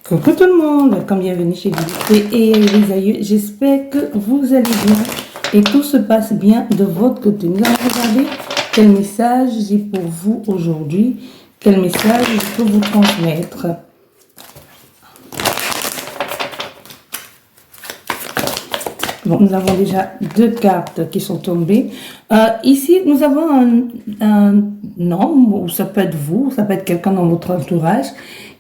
Coucou tout le monde, welcome, bienvenue chez Vérité et les aïeux. J'espère que vous allez bien et tout se passe bien de votre côté. Nous allons regarder quel message j'ai pour vous aujourd'hui, quel message je peux vous transmettre. Bon, nous avons déjà deux cartes qui sont tombées. Ici, nous avons un homme, ou ça peut être vous, ça peut être quelqu'un dans votre entourage,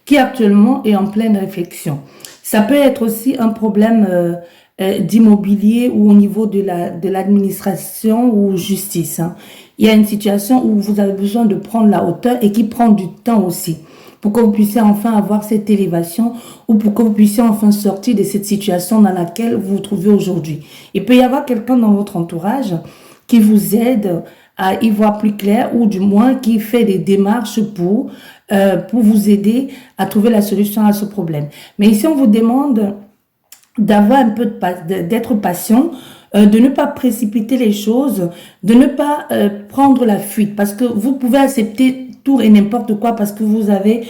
qui actuellement est en pleine réflexion. Ça peut être aussi un problème d'immobilier ou au niveau de l'administration ou justice. Hein. Il y a une situation où vous avez besoin de prendre la hauteur et qui prend du temps aussi pour que vous puissiez enfin avoir cette élévation ou pour que vous puissiez enfin sortir de cette situation dans laquelle vous vous trouvez aujourd'hui. Il peut y avoir quelqu'un dans votre entourage qui vous aide à y voir plus clair ou du moins qui fait des démarches pour vous aider à trouver la solution à ce problème. Mais ici, on vous demande d'avoir un peu d'être patient, de ne pas précipiter les choses, de ne pas prendre la fuite parce que vous pouvez accepter tout et n'importe quoi parce que vous avez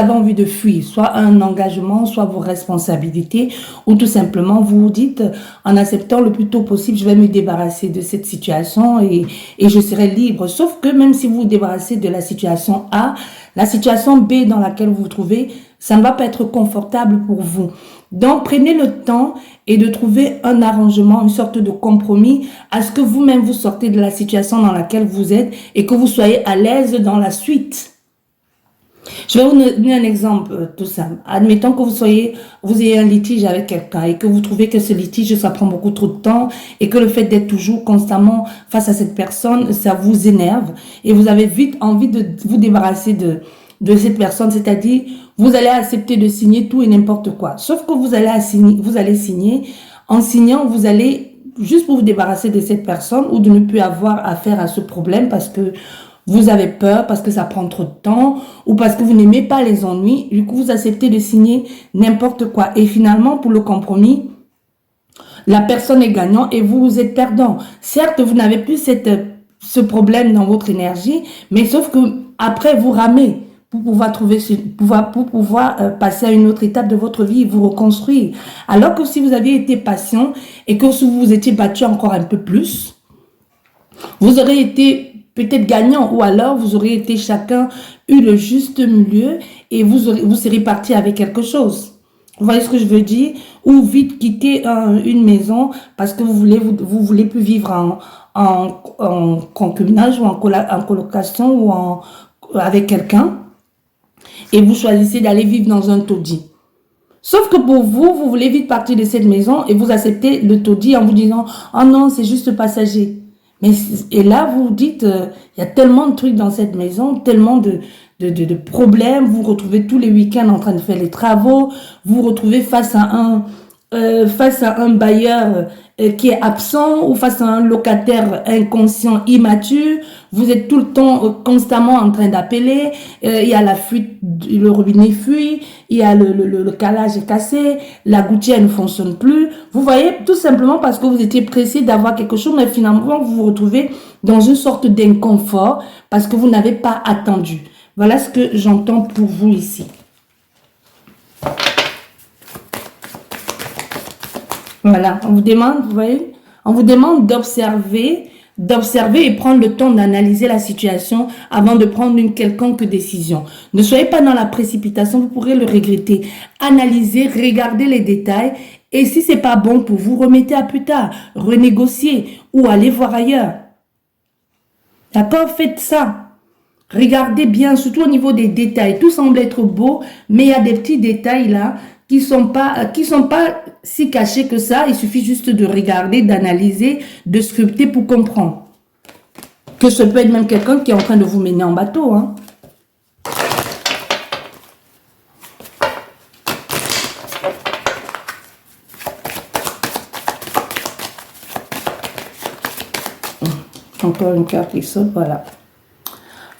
envie de fuir, soit un engagement, soit vos responsabilités, ou tout simplement vous vous dites, en acceptant le plus tôt possible, je vais me débarrasser de cette situation et je serai libre. Sauf que même si vous vous débarrassez de la situation A, la situation B dans laquelle vous vous trouvez, ça ne va pas être confortable pour vous. Donc, prenez le temps et de trouver un arrangement, une sorte de compromis à ce que vous-même vous sortez de la situation dans laquelle vous êtes et que vous soyez à l'aise dans la suite. Je vais vous donner un exemple tout simple. Admettons que vous ayez un litige avec quelqu'un et que vous trouvez que ce litige, ça prend beaucoup trop de temps et que le fait d'être toujours constamment face à cette personne, ça vous énerve et vous avez vite envie de vous débarrasser de cette personne, c'est-à-dire vous allez accepter de signer tout et n'importe quoi. Sauf que vous allez signer. En signant, vous allez, juste pour vous débarrasser de cette personne ou de ne plus avoir affaire à ce problème parce que vous avez peur, parce que ça prend trop de temps ou parce que vous n'aimez pas les ennuis. Du coup, vous acceptez de signer n'importe quoi. Et finalement, pour le compromis, la personne est gagnant et vous êtes perdant. Certes, vous n'avez plus ce problème dans votre énergie, mais sauf que après vous ramez pour pouvoir passer à une autre étape de votre vie et vous reconstruire. Alors que si vous aviez été patient et que si vous vous étiez battu encore un peu plus, vous aurez été peut-être gagnant ou alors vous aurez été chacun eu le juste milieu et vous serez parti avec quelque chose. Vous voyez ce que je veux dire? Ou vite quitter une maison parce que vous voulez plus vivre en concubinage ou en colocation ou avec quelqu'un. Et vous choisissez d'aller vivre dans un taudis. Sauf que pour vous, vous voulez vite partir de cette maison et vous acceptez le taudis en vous disant « Oh non, c'est juste passager ». Et là, vous vous dites, il y a tellement de trucs dans cette maison, tellement de problèmes. Vous vous retrouvez tous les week-ends en train de faire les travaux. Vous vous retrouvez face à un bailleur qui est absent ou face à un locataire inconscient, immature. Vous êtes tout le temps constamment en train d'appeler. Il y a la fuite, le robinet fuit. Il y a le calage est cassé. La gouttière ne fonctionne plus. Vous voyez, tout simplement parce que vous étiez pressé d'avoir quelque chose, mais finalement, vous vous retrouvez dans une sorte d'inconfort parce que vous n'avez pas attendu. Voilà ce que j'entends pour vous ici. Voilà, on vous demande, vous voyez, on vous demande d'observer et prendre le temps d'analyser la situation avant de prendre une quelconque décision. Ne soyez pas dans la précipitation, vous pourrez le regretter. Analysez, regardez les détails et si c'est pas bon pour vous, remettez à plus tard, renégociez ou allez voir ailleurs. D'accord? Faites ça. Regardez bien, surtout au niveau des détails. Tout semble être beau, mais il y a des petits détails là qui sont pas si cachés que ça. Il suffit juste de regarder, d'analyser, de sculpter pour comprendre. Que ce peut être même quelqu'un qui est en train de vous mener en bateau. Hein. Encore une carte qui saute, voilà.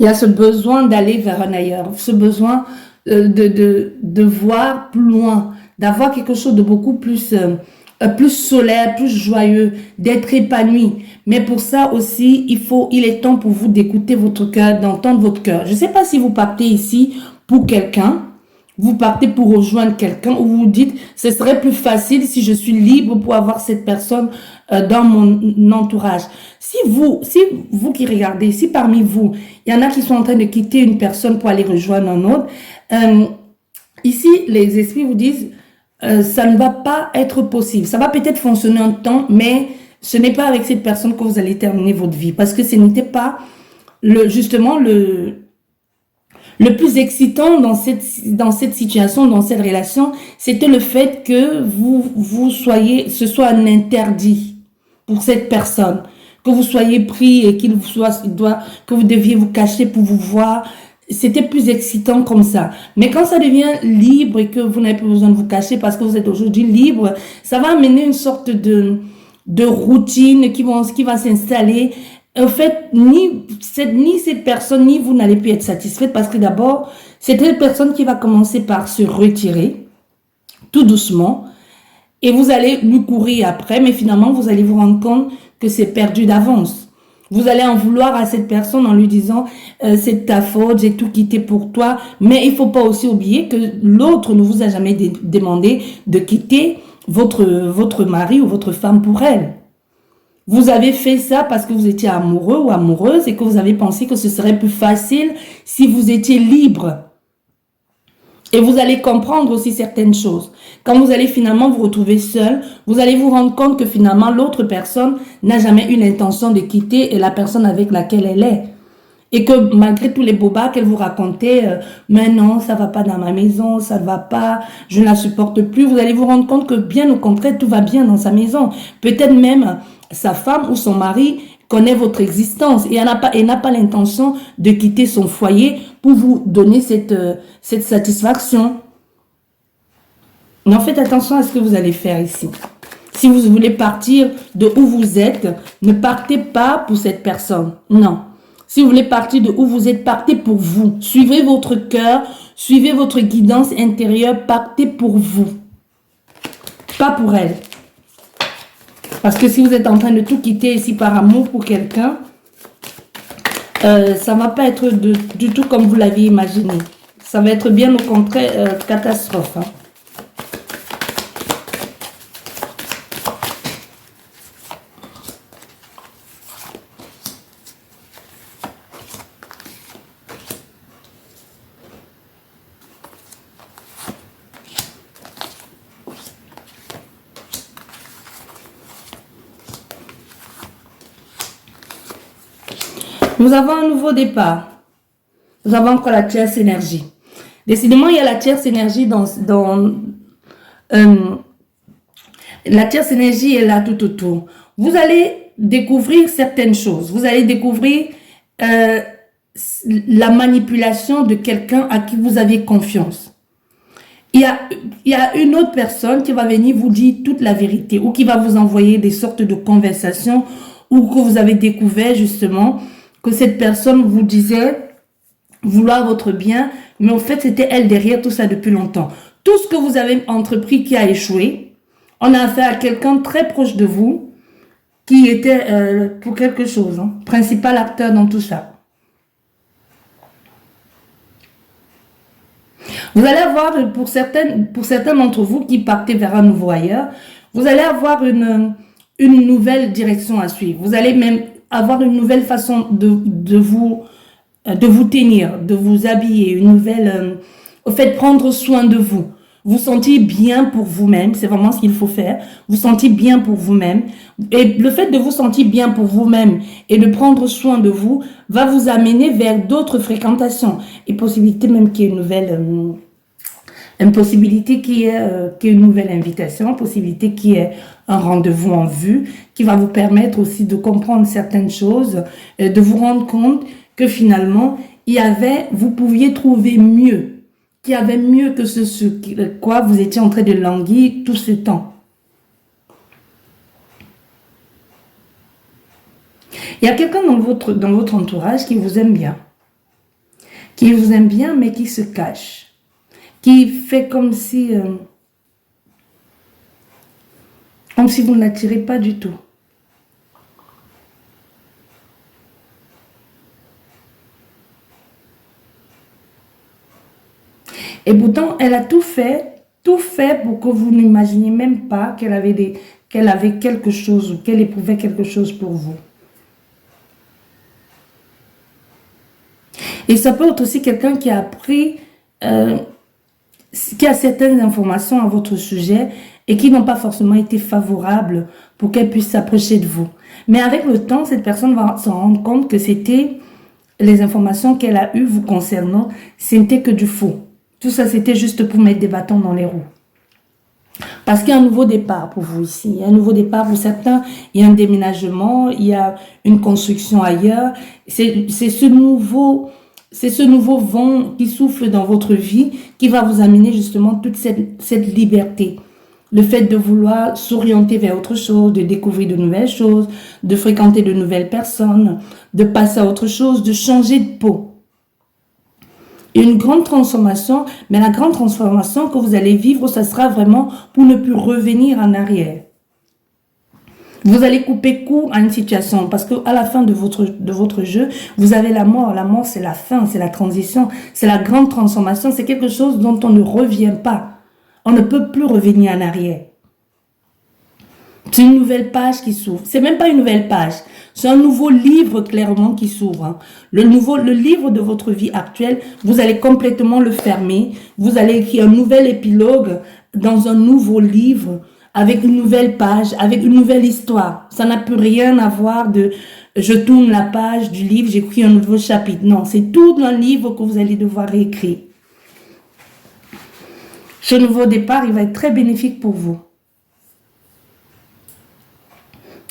Il y a ce besoin d'aller vers un ailleurs, ce besoin de voir plus loin, d'avoir quelque chose de beaucoup plus solaire, plus joyeux, d'être épanoui. Mais pour ça aussi, il est temps pour vous d'écouter votre cœur, d'entendre votre cœur. Je ne sais pas si vous partez ici pour quelqu'un vous partez pour rejoindre quelqu'un ou vous dites, ce serait plus facile si je suis libre pour avoir cette personne dans mon entourage. Si vous qui regardez, si parmi vous, il y en a qui sont en train de quitter une personne pour aller rejoindre un autre, ici, les esprits vous disent, ça ne va pas être possible. Ça va peut-être fonctionner un temps, mais ce n'est pas avec cette personne que vous allez terminer votre vie. Parce que ce n'était pas justement le plus excitant dans cette situation, dans cette relation, c'était le fait que ce soit un interdit pour cette personne. Que vous soyez pris et que vous deviez vous cacher pour vous voir. C'était plus excitant comme ça. Mais quand ça devient libre et que vous n'avez plus besoin de vous cacher parce que vous êtes aujourd'hui libre, ça va amener une sorte de routine qui va s'installer. En fait, ni cette personne, ni vous n'allez plus être satisfaite parce que d'abord, c'est cette personne qui va commencer par se retirer tout doucement et vous allez lui courir après, mais finalement, vous allez vous rendre compte que c'est perdu d'avance. Vous allez en vouloir à cette personne en lui disant c'est de ta faute, j'ai tout quitté pour toi. Mais il faut pas aussi oublier que l'autre ne vous a jamais demandé de quitter votre mari ou votre femme pour elle. Vous avez fait ça parce que vous étiez amoureux ou amoureuse et que vous avez pensé que ce serait plus facile si vous étiez libre. Et vous allez comprendre aussi certaines choses. Quand vous allez finalement vous retrouver seul, vous allez vous rendre compte que finalement l'autre personne n'a jamais eu l'intention de quitter la personne avec laquelle elle est. Et que malgré tous les bobas qu'elle vous racontait, mais non, ça va pas dans ma maison, ça va pas, je ne la supporte plus, vous allez vous rendre compte que bien au contraire, tout va bien dans sa maison. Peut-être même sa femme ou son mari connaît votre existence et n'a pas l'intention de quitter son foyer pour vous donner cette satisfaction. Non, faites attention à ce que vous allez faire ici. Si vous voulez partir de où vous êtes, ne partez pas pour cette personne. Non. Si vous voulez partir de où vous êtes, partez pour vous. Suivez votre cœur, suivez votre guidance intérieure, partez pour vous. Pas pour elle. Parce que si vous êtes en train de tout quitter ici par amour pour quelqu'un, ça ne va pas être du tout comme vous l'aviez imaginé. Ça va être bien au contraire catastrophe. Hein. Nous avons un nouveau départ. Nous avons encore la tierce énergie. Décidément, il y a la tierce énergie la tierce énergie est là tout autour. Vous allez découvrir certaines choses. Vous allez découvrir la manipulation de quelqu'un à qui vous avez confiance. Il y a une autre personne qui va venir vous dire toute la vérité ou qui va vous envoyer des sortes de conversations ou que vous avez découvert justement que cette personne vous disait vouloir votre bien, mais en fait, c'était elle derrière tout ça depuis longtemps. Tout ce que vous avez entrepris qui a échoué, on a affaire à quelqu'un très proche de vous qui était pour quelque chose, hein, principal acteur dans tout ça. Vous allez avoir, pour certains d'entre vous qui partez vers un nouveau ailleurs, vous allez avoir une nouvelle direction à suivre. Vous allez même avoir une nouvelle façon de vous tenir, de vous habiller, une nouvelle, au fait, prendre soin de vous. Vous sentiez bien pour vous-même, c'est vraiment ce qu'il faut faire. Vous sentiez bien pour vous-même. Et le fait de vous sentir bien pour vous-même et de prendre soin de vous va vous amener vers d'autres fréquentations. Et possibilité même qu'il y ait une possibilité qui est une nouvelle invitation, possibilité qui est un rendez-vous en vue, qui va vous permettre aussi de comprendre certaines choses, de vous rendre compte que finalement, vous pouviez trouver mieux, qu'il y avait mieux que ce quoi vous étiez en train de languir tout ce temps. Il y a quelqu'un dans votre entourage qui vous aime bien. Qui vous aime bien, mais qui se cache. Qui fait comme si vous ne l'attirez pas du tout. Et pourtant, elle a tout fait pour que vous n'imaginiez même pas qu'elle avait quelque chose ou qu'elle éprouvait quelque chose pour vous. Et ça peut être aussi quelqu'un qui a appris, qui a certaines informations à votre sujet et qui n'ont pas forcément été favorables pour qu'elle puisse s'approcher de vous. Mais avec le temps, cette personne va se rendre compte que c'était les informations qu'elle a eues vous concernant, c'était que du faux. Tout ça, c'était juste pour mettre des bâtons dans les roues. Parce qu'il y a un nouveau départ pour vous ici. Il y a un nouveau départ pour certains. Il y a un déménagement, il y a une construction ailleurs. C'est ce nouveau vent qui souffle dans votre vie qui va vous amener justement toute cette liberté. Le fait de vouloir s'orienter vers autre chose, de découvrir de nouvelles choses, de fréquenter de nouvelles personnes, de passer à autre chose, de changer de peau. Une grande transformation, mais la grande transformation que vous allez vivre, ça sera vraiment pour ne plus revenir en arrière. Vous allez couper court à une situation parce qu'à la fin de votre jeu, vous avez la mort. La mort, c'est la fin, c'est la transition, c'est la grande transformation. C'est quelque chose dont on ne revient pas. On ne peut plus revenir en arrière. C'est une nouvelle page qui s'ouvre. C'est même pas une nouvelle page. C'est un nouveau livre clairement qui s'ouvre. Hein. Le livre de votre vie actuelle, vous allez complètement le fermer. Vous allez écrire un nouvel épilogue dans un nouveau livre avec une nouvelle page, avec une nouvelle histoire. Ça n'a plus rien à voir de je tourne la page du livre, j'écris un nouveau chapitre. Non, c'est tout un livre que vous allez devoir réécrire. Ce nouveau départ, il va être très bénéfique pour vous.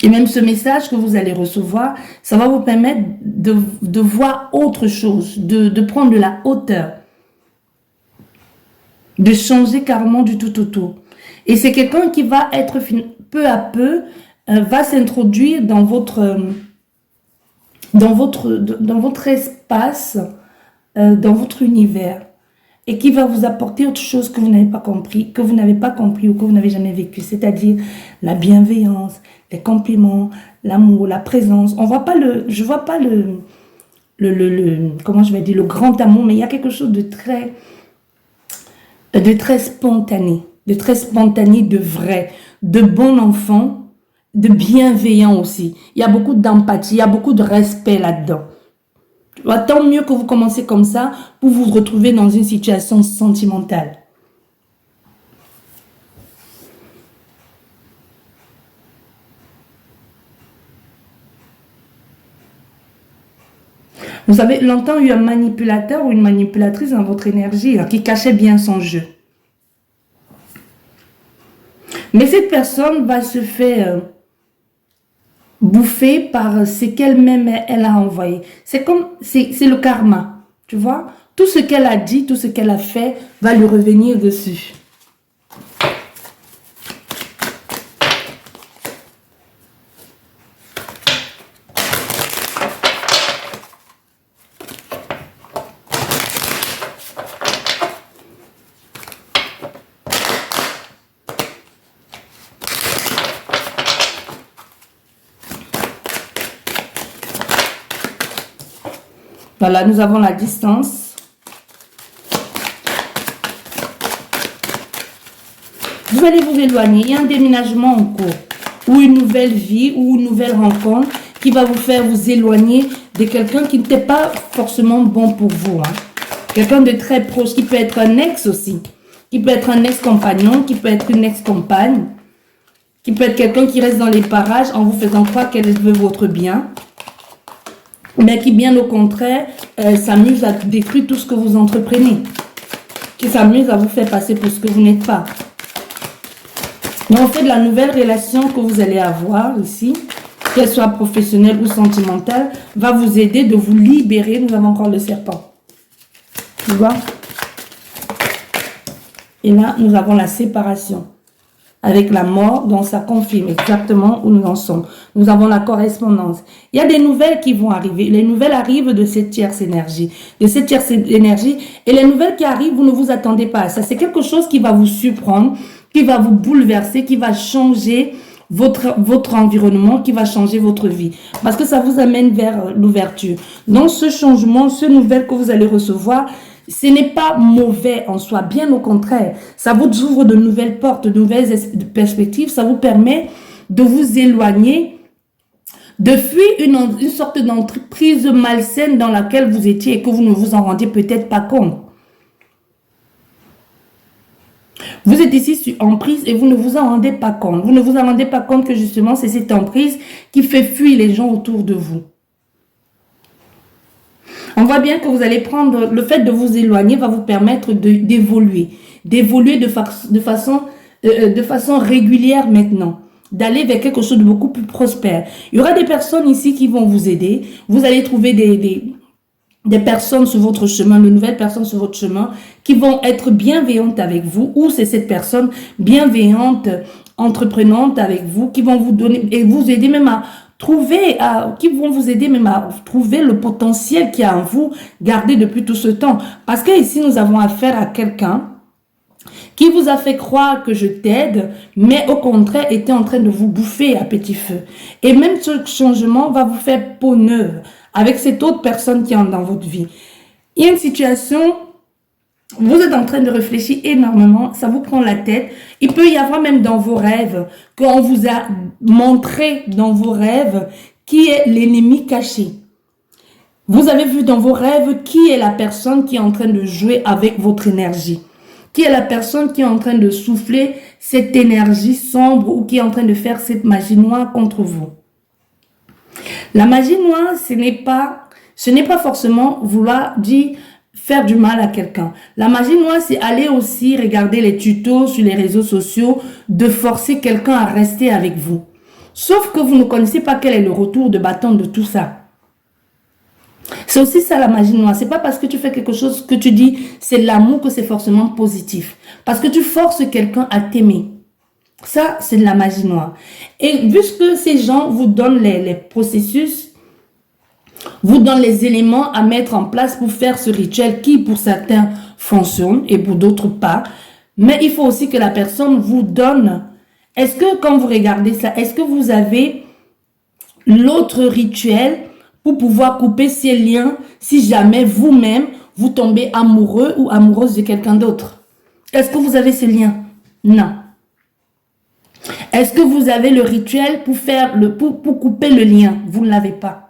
Et même ce message que vous allez recevoir, ça va vous permettre de voir autre chose, de prendre de la hauteur, de changer carrément du tout au tout. Et c'est quelqu'un qui va être peu à peu, va s'introduire dans votre espace, dans votre univers. Et qui va vous apporter autre chose que vous n'avez pas compris, ou que vous n'avez jamais vécu, c'est-à-dire la bienveillance, les compliments, l'amour, la présence. Je vois pas comment je vais dire, le grand amour, mais il y a quelque chose de très spontané, de vrai, de bon enfant, de bienveillant aussi. Il y a beaucoup d'empathie, il y a beaucoup de respect là-dedans. Tant mieux que vous commencez comme ça pour vous retrouver dans une situation sentimentale. Vous avez longtemps eu un manipulateur ou une manipulatrice dans votre énergie qui cachait bien son jeu. Mais cette personne va se faire bouffer par ce qu'elle-même elle a envoyé. C'est le karma, tu vois. Tout ce qu'elle a dit, tout ce qu'elle a fait va lui revenir dessus. Voilà, nous avons la distance. Vous allez vous éloigner. Il y a un déménagement en cours. Ou une nouvelle vie, ou une nouvelle rencontre qui va vous faire vous éloigner de quelqu'un qui n'était pas forcément bon pour vous. Hein. Quelqu'un de très proche, qui peut être un ex aussi. Qui peut être un ex-compagnon, qui peut être une ex-compagne. Qui peut être quelqu'un qui reste dans les parages en vous faisant croire qu'elle veut votre bien. Mais qui, bien au contraire, s'amuse à détruire tout ce que vous entreprenez. Qui s'amuse à vous faire passer pour ce que vous n'êtes pas. Mais en fait, la nouvelle relation que vous allez avoir ici, qu'elle soit professionnelle ou sentimentale, va vous aider de vous libérer. Nous avons encore le serpent. Tu vois? Et là, nous avons la séparation. Avec la mort, donc ça confirme exactement où nous en sommes. Nous avons la correspondance. Il y a des nouvelles qui vont arriver. Les nouvelles arrivent de cette tierce énergie. Et les nouvelles qui arrivent, vous ne vous attendez pas à ça. C'est quelque chose qui va vous surprendre, qui va vous bouleverser, qui va changer votre environnement, qui va changer votre vie. Parce que ça vous amène vers l'ouverture. Donc ce changement, ce nouvelle que vous allez recevoir, Ce n'est pas mauvais en soi, bien au contraire. Ça vous ouvre de nouvelles portes, de nouvelles perspectives. Ça vous permet de vous éloigner, de fuir une sorte d'entreprise malsaine dans laquelle vous étiez et que vous ne vous en rendiez peut-être pas compte. Vous êtes ici en prise et vous ne vous en rendez pas compte. Vous ne vous en rendez pas compte que justement, c'est cette emprise qui fait fuir les gens autour de vous. On voit bien que vous allez prendre, le fait de vous éloigner va vous permettre d'évoluer. D'évoluer de façon régulière maintenant. D'aller vers quelque chose de beaucoup plus prospère. Il y aura des personnes ici qui vont vous aider. Vous allez trouver des personnes sur votre chemin, de nouvelles personnes sur votre chemin qui vont être bienveillantes avec vous, ou c'est cette personne bienveillante, entreprenante avec vous, qui vont vous donner et vous aider même à trouver, qui vont vous aider même à trouver le potentiel qu'il y a en vous, gardé depuis tout ce temps. Parce que ici, nous avons affaire à quelqu'un qui vous a fait croire que je t'aide, mais au contraire était en train de vous bouffer à petit feu. Et même ce changement va vous faire peau neuve avec cette autre personne qui est dans votre vie. Il y a une situation, vous êtes en train de réfléchir énormément, ça vous prend la tête. Il peut y avoir même dans vos rêves, qu'on vous a montré dans vos rêves qui est l'ennemi caché. Vous avez vu dans vos rêves qui est la personne qui est en train de jouer avec votre énergie. Qui est la personne qui est en train de souffler cette énergie sombre ou qui est en train de faire cette magie noire contre vous. La magie noire, ce n'est pas forcément vouloir dire faire du mal à quelqu'un. La magie noire, c'est aller aussi regarder les tutos sur les réseaux sociaux, de forcer quelqu'un à rester avec vous. Sauf que vous ne connaissez pas quel est le retour de bâton de tout ça. C'est aussi ça la magie noire. C'est pas parce que tu fais quelque chose que tu dis c'est de l'amour que c'est forcément positif. Parce que tu forces quelqu'un à t'aimer. Ça, c'est de la magie noire. Et puisque ces gens vous donnent les processus, vous donnent les éléments à mettre en place pour faire ce rituel qui, pour certains, fonctionne et pour d'autres pas. Mais il faut aussi que la personne vous donne. Est-ce que quand vous regardez ça, est-ce que vous avez l'autre rituel pour pouvoir couper ces liens si jamais vous-même, vous tombez amoureux ou amoureuse de quelqu'un d'autre? Est-ce que vous avez ce lien? Non. Est-ce que vous avez le rituel pour couper le lien? Vous ne l'avez pas.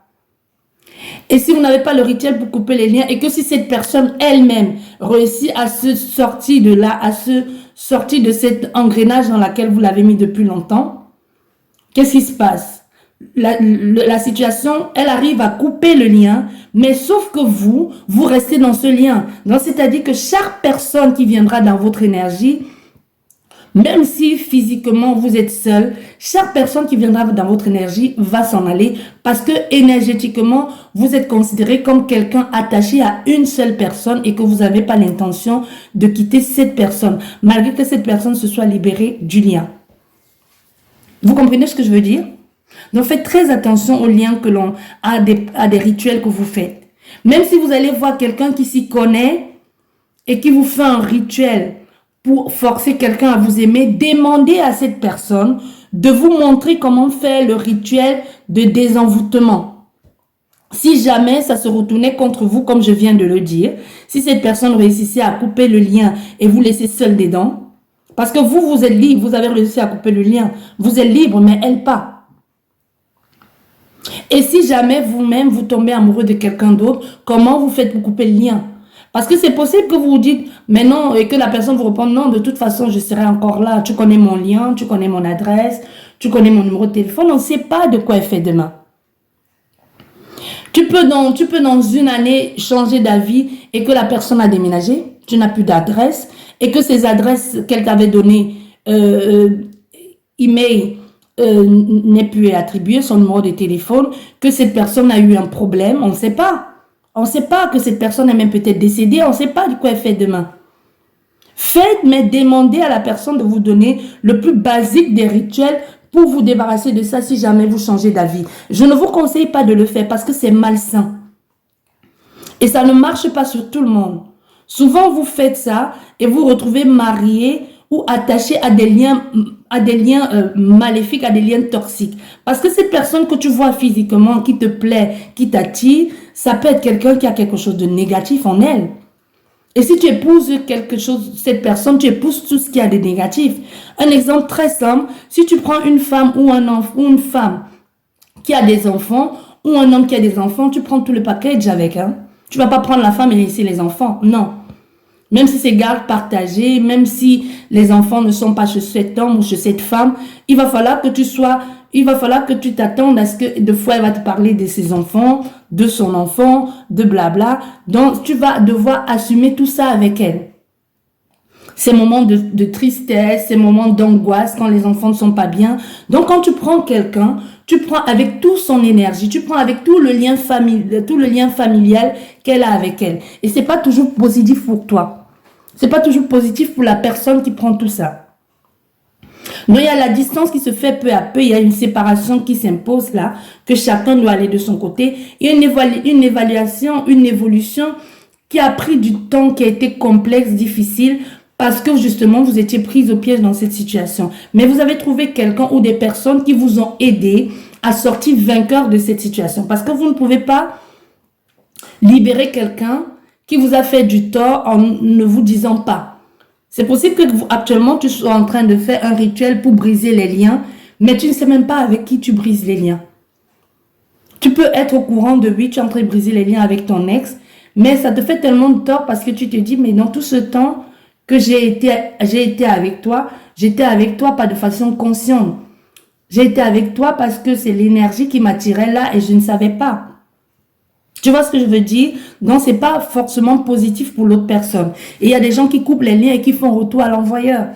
Et si vous n'avez pas le rituel pour couper les liens et que si cette personne elle-même réussit à se sortir de là, à se sortir de cet engrenage dans lequel vous l'avez mis depuis longtemps, qu'est-ce qui se passe? La situation, elle arrive à couper le lien, mais sauf que vous restez dans ce lien. Donc, c'est-à-dire que chaque personne qui viendra dans votre énergie, même si physiquement vous êtes seul, chaque personne qui viendra dans votre énergie va s'en aller parce que énergétiquement, vous êtes considéré comme quelqu'un attaché à une seule personne et que vous n'avez pas l'intention de quitter cette personne, malgré que cette personne se soit libérée du lien. Vous comprenez ce que je veux dire? Donc, faites très attention aux liens que l'on a, à des rituels que vous faites. Même si vous allez voir quelqu'un qui s'y connaît et qui vous fait un rituel pour forcer quelqu'un à vous aimer, demandez à cette personne de vous montrer comment faire le rituel de désenvoûtement. Si jamais ça se retournait contre vous, comme je viens de le dire, si cette personne réussissait à couper le lien et vous laisser seul dedans, parce que vous êtes libre, vous avez réussi à couper le lien, vous êtes libre, mais elle pas. Et si jamais vous-même, vous tombez amoureux de quelqu'un d'autre, comment vous faites pour couper le lien? Parce que c'est possible que vous vous dites, mais non, et que la personne vous réponde, non, de toute façon, je serai encore là. Tu connais mon lien, tu connais mon adresse, tu connais mon numéro de téléphone. On ne sait pas de quoi elle fait demain. Tu peux dans une année changer d'avis et que la personne a déménagé, tu n'as plus d'adresse et que ces adresses qu'elle t'avait données, email, n'est plus attribué, son numéro de téléphone, que cette personne a eu un problème, on ne sait pas. On ne sait pas que cette personne est même peut-être décédée, on ne sait pas de quoi elle fait demain. Faites, mais demandez à la personne de vous donner le plus basique des rituels pour vous débarrasser de ça si jamais vous changez d'avis. Je ne vous conseille pas de le faire parce que c'est malsain. Et ça ne marche pas sur tout le monde. Souvent, vous faites ça et vous vous retrouvez marié ou attaché à des liens maléfiques, à des liens toxiques. Parce que cette personne que tu vois physiquement, qui te plaît, qui t'attire, ça peut être quelqu'un qui a quelque chose de négatif en elle. Et si tu épouses quelque chose, cette personne, tu épouses tout ce qui a de négatif. Un exemple très simple, si tu prends une femme ou un enfant, ou une femme qui a des enfants, ou un homme qui a des enfants, tu prends tout le package avec. Hein. Tu vas pas prendre la femme et laisser les enfants. Non. Même si c'est garde partagée, même si les enfants ne sont pas chez cet homme ou chez cette femme, il va falloir que tu t'attendes à ce que, deux fois, elle va te parler de ses enfants, de son enfant, de blabla. Donc, tu vas devoir assumer tout ça avec elle. Ces moments de tristesse, ces moments d'angoisse quand les enfants ne sont pas bien. Donc, quand tu prends quelqu'un, tu prends avec toute son énergie, tu prends avec tout le lien familial qu'elle a avec elle. Et c'est pas toujours positif pour toi. C'est pas toujours positif pour la personne qui prend tout ça. Donc, il y a la distance qui se fait peu à peu. Il y a une séparation qui s'impose là, que chacun doit aller de son côté. Il y a une évolution qui a pris du temps, qui a été complexe, difficile, parce que justement, vous étiez prise au piège dans cette situation. Mais vous avez trouvé quelqu'un ou des personnes qui vous ont aidé à sortir vainqueur de cette situation. Parce que vous ne pouvez pas libérer quelqu'un qui vous a fait du tort en ne vous disant pas. C'est possible que actuellement, tu sois en train de faire un rituel pour briser les liens, mais tu ne sais même pas avec qui tu brises les liens. Tu peux être au courant de oui, tu es en train de briser les liens avec ton ex, mais ça te fait tellement de tort parce que tu te dis, mais dans tout ce temps que j'ai été avec toi, j'étais avec toi pas de façon consciente. J'ai été avec toi parce que c'est l'énergie qui m'attirait là et je ne savais pas. Tu vois ce que je veux dire? Donc, c'est pas forcément positif pour l'autre personne. Et il y a des gens qui coupent les liens et qui font retour à l'envoyeur.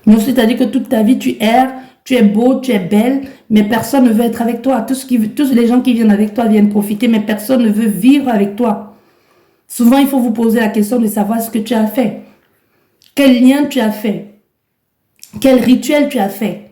Donc, c'est-à-dire que toute ta vie, tu erres, tu es beau, tu es belle, mais personne ne veut être avec toi. Tous les gens qui viennent avec toi viennent profiter, mais personne ne veut vivre avec toi. Souvent, il faut vous poser la question de savoir ce que tu as fait. Quel lien tu as fait? Quel rituel tu as fait?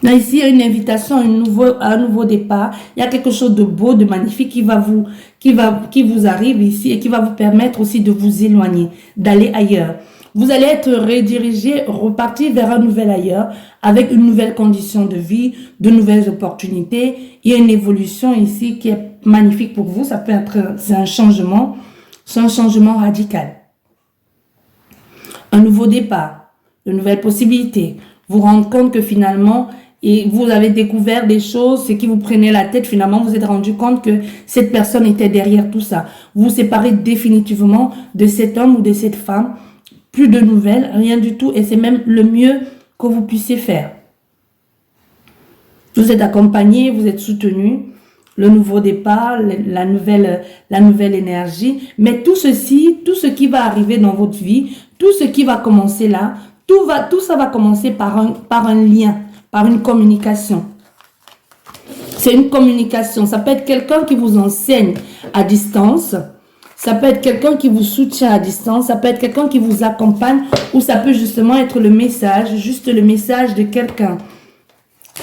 Là, ici, il y a une invitation à un nouveau départ. Il y a quelque chose de beau, de magnifique qui vous arrive ici et qui va vous permettre aussi de vous éloigner, d'aller ailleurs. Vous allez être redirigé, repartir vers un nouvel ailleurs avec une nouvelle condition de vie, de nouvelles opportunités. Il y a une évolution ici qui est magnifique pour vous. Ça peut être, c'est un changement radical. Un nouveau départ, de nouvelles possibilités. Vous rendre compte que finalement, et vous avez découvert des choses, c'est qui vous prenait la tête, finalement, vous êtes rendu compte que cette personne était derrière tout ça. Vous vous séparez définitivement de cet homme ou de cette femme. Plus de nouvelles, rien du tout, et c'est même le mieux que vous puissiez faire. Vous êtes accompagné, vous êtes soutenu, le nouveau départ, la nouvelle énergie, mais tout ce qui va arriver dans votre vie, tout ce qui va commencer là, tout ça va commencer par un lien, par une communication. C'est une communication. Ça peut être quelqu'un qui vous enseigne à distance. Ça peut être quelqu'un qui vous soutient à distance. Ça peut être quelqu'un qui vous accompagne. Ou ça peut justement être juste le message de quelqu'un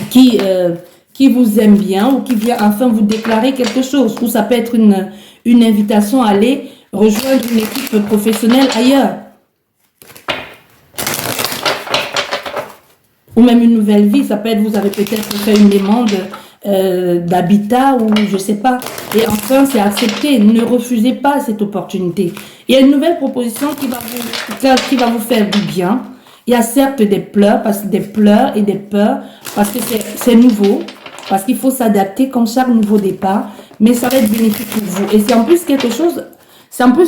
qui vous aime bien ou qui vient enfin vous déclarer quelque chose. Ou ça peut être une invitation à aller rejoindre une équipe professionnelle ailleurs. Ou même une nouvelle vie, ça peut être, vous avez peut-être fait une demande d'habitat ou je sais pas. Et enfin, c'est accepté. Ne refusez pas cette opportunité. Il y a une nouvelle proposition qui va vous faire du bien. Il y a certes des pleurs et des peurs parce que c'est nouveau, parce qu'il faut s'adapter comme chaque nouveau départ. Mais ça va être bénéfique pour vous. Et c'est en plus quelque chose,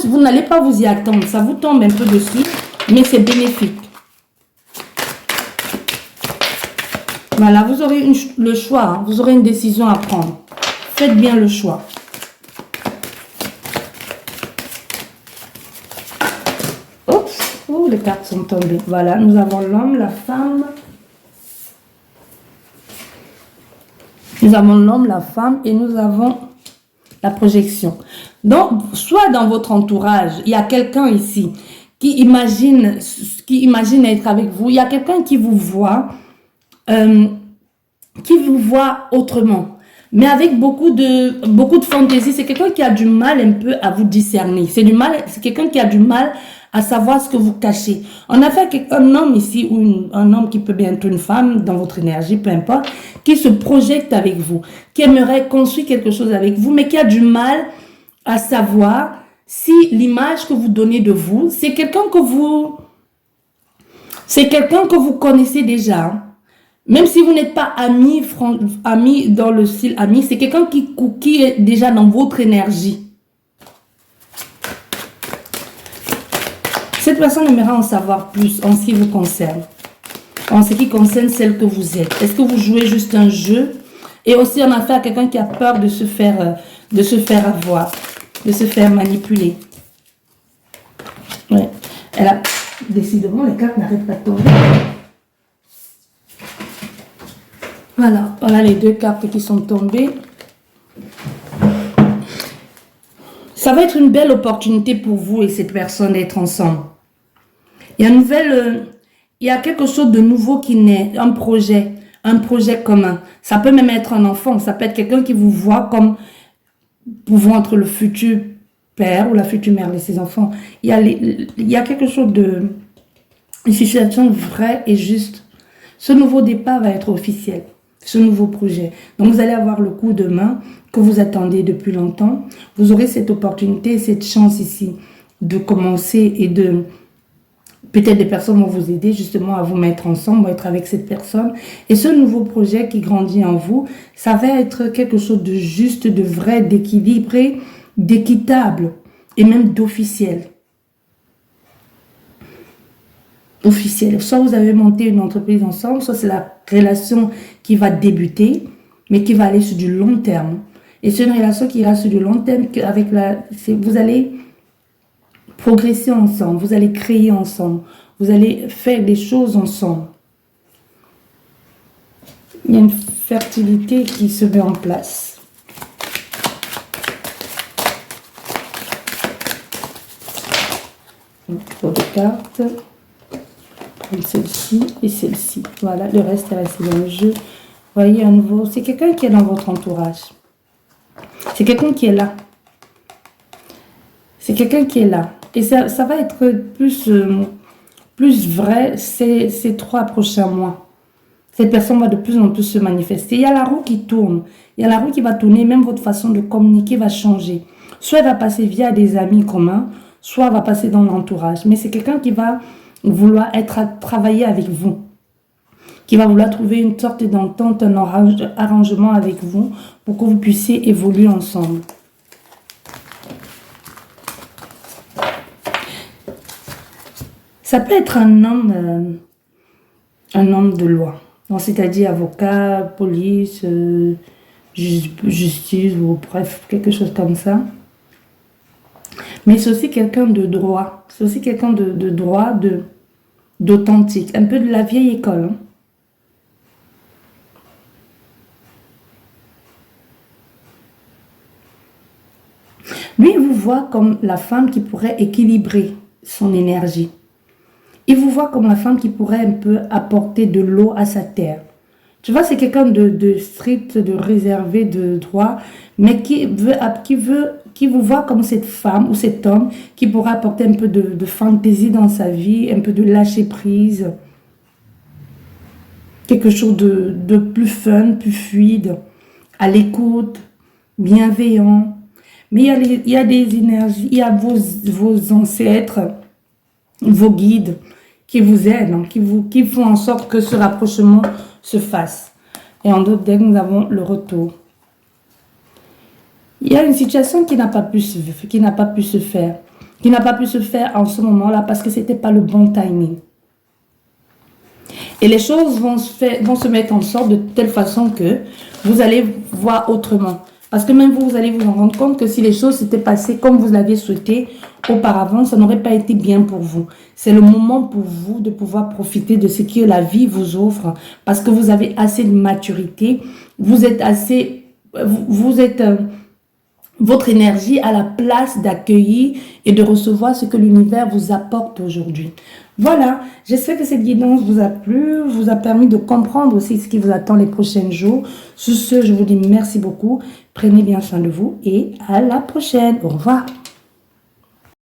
vous n'allez pas vous y attendre. Ça vous tombe un peu dessus, mais c'est bénéfique. Voilà, vous aurez le choix, hein. Vous aurez une décision à prendre. Faites bien le choix. Oups, oh, les cartes sont tombées. Voilà, nous avons l'homme, la femme. Nous avons l'homme, la femme et nous avons la projection. Donc, soit dans votre entourage, il y a quelqu'un ici qui imagine être avec vous. Il y a quelqu'un qui vous voit autrement, mais avec beaucoup de fantaisie. C'est quelqu'un qui a du mal un peu à vous discerner. C'est quelqu'un qui a du mal à savoir ce que vous cachez. On a fait un homme ici, ou un homme qui peut bien être une femme, dans votre énergie, peu importe, qui se projette avec vous, qui aimerait construire quelque chose avec vous, mais qui a du mal à savoir si l'image que vous donnez de vous, c'est quelqu'un que vous connaissez déjà. Hein. Même si vous n'êtes pas ami dans le style ami, c'est quelqu'un qui est déjà dans votre énergie. Cette personne aimerait en savoir plus en ce qui vous concerne. En ce qui concerne celle que vous êtes. Est-ce que vous jouez juste un jeu? Et aussi en affaire à quelqu'un qui a peur de se faire avoir, de se faire manipuler. Ouais. Elle a... Décidément, les cartes n'arrêtent pas de tomber. Voilà les 2 cartes qui sont tombées. Ça va être une belle opportunité pour vous et cette personne d'être ensemble. Il y a quelque chose de nouveau qui naît, un projet commun. Ça peut même être un enfant, ça peut être quelqu'un qui vous voit comme pouvant être le futur père ou la future mère de ses enfants. Il y a quelque chose une situation vraie et juste. Ce nouveau départ va être officiel, ce nouveau projet. Donc vous allez avoir le coup de main que vous attendez depuis longtemps. Vous aurez cette opportunité, cette chance ici de commencer et de... Peut-être des personnes vont vous aider justement à vous mettre ensemble, à être avec cette personne. Et ce nouveau projet qui grandit en vous, ça va être quelque chose de juste, de vrai, d'équilibré, d'équitable et même d'officiel. Officiel. Soit vous avez monté une entreprise ensemble, soit c'est la relation qui va débuter, mais qui va aller sur du long terme. Et c'est une relation qui ira sur du long terme, vous allez progresser ensemble, vous allez créer ensemble, vous allez faire des choses ensemble. Il y a une fertilité qui se met en place. Trop de cartes. Celle-ci et celle-ci. Voilà, le reste est resté dans le jeu. Vous voyez à nouveau, c'est quelqu'un qui est dans votre entourage. C'est quelqu'un qui est là. C'est quelqu'un qui est là. Et ça va être plus vrai ces 3 prochains mois. Cette personne va de plus en plus se manifester. Il y a la roue qui tourne. Il y a la roue qui va tourner. Même votre façon de communiquer va changer. Soit elle va passer via des amis communs, soit elle va passer dans l'entourage. Mais c'est quelqu'un qui va vouloir travailler avec vous. Qui va vouloir trouver une sorte d'entente, un arrangement avec vous pour que vous puissiez évoluer ensemble. Ça peut être un homme de loi, c'est-à-dire avocat, police, justice, ou bref, quelque chose comme ça. Mais c'est aussi quelqu'un de droit, c'est aussi quelqu'un de droit, d'authentique, un peu de la vieille école. Hein. Lui, il vous voit comme la femme qui pourrait équilibrer son énergie. Il vous voit comme la femme qui pourrait un peu apporter de l'eau à sa terre. Tu vois, c'est quelqu'un de strict, de réservé, de droit, mais qui vous voit comme cette femme ou cet homme qui pourra apporter un peu de fantaisie dans sa vie, un peu de lâcher prise, quelque chose de plus fun, plus fluide, à l'écoute, bienveillant. Mais il y a des énergies, il y a vos ancêtres, vos guides qui vous aident, qui font en sorte que ce rapprochement se fasse. Et en d'autres decks, nous avons le retour. Il y a une situation qui n'a pas pu se faire. Qui n'a pas pu se faire en ce moment-là parce que ce n'était pas le bon timing. Et les choses vont se mettre en sorte de telle façon que vous allez voir autrement. Parce que même vous allez vous en rendre compte que si les choses s'étaient passées comme vous l'aviez souhaité auparavant, ça n'aurait pas été bien pour vous. C'est le moment pour vous de pouvoir profiter de ce que la vie vous offre parce que vous avez assez de maturité, votre énergie à la place d'accueillir et de recevoir ce que l'univers vous apporte aujourd'hui. Voilà, j'espère que cette guidance vous a plu, vous a permis de comprendre aussi ce qui vous attend les prochains jours. Sur ce, je vous dis merci beaucoup, prenez bien soin de vous et à la prochaine. Au revoir.